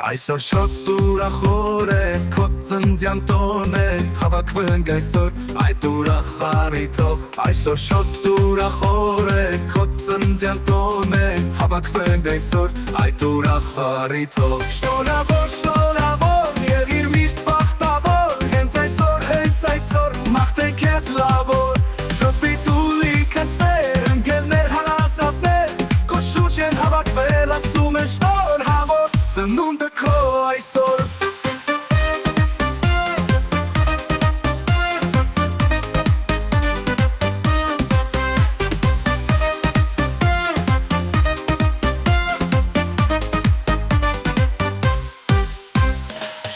Այսօր շատ ուրախոր է, քո ծննդյան տոն է, հավաքվենք այսօր այդ ուրախ առիթով։ Այսօր շատ ուրախոր է, քո ծննդյան տոն է, հավաքվենք այսօր այդ ուրախ առիթով։ Շնորհավոր, շնորհավոր, եղիր միշտ բախտավոր, հենց այսօր մաղթենք քեզ լավոր։ Շփիտ ու լիքը սեր, ընկերներ, հարազատներ, քո շուրջ են հավաքվել, ասում են շնորհավոր, ծնունդը քո այսօր։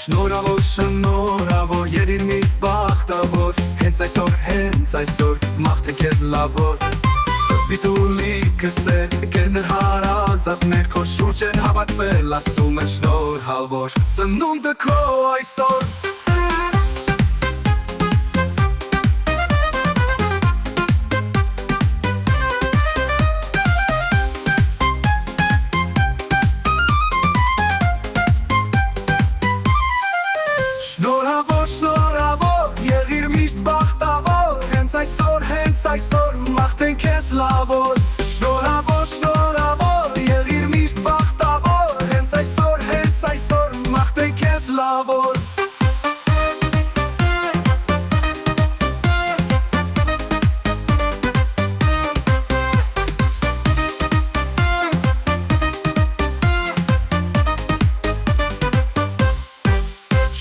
Շնորհավոր, շնորհավոր, եղիր միշտ բախտավոր, հենց այսօր մաղթենք քեզ լավոր։ Շփիտ ու լիքը սեր, ընկերներ, հարազատներ, քո շուրջ են հավաքվել, ասում են շնորհավոր, ծնունդը քո այսօր։ Շնորհավոր, շնորհավոր, եղիր միշտ բախտավոր, հենց այսօր մաղթենք քեզ լավոր։ Շնորհավոր, շնորհավոր, եղիր միշտ բախտավոր, հենց այսօր մաղթենք քեզ լավոր։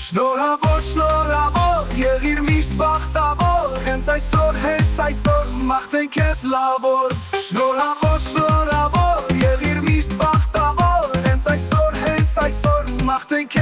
Շնորհավոր, շնորհավոր, եղիր միշտ բախտավոր, հենց այսօր մաղթենք քեզ լավոր։ Շնորհավոր, շնորհավոր, եղիր միշտ բախտավոր, հենց այսօր մաղթենք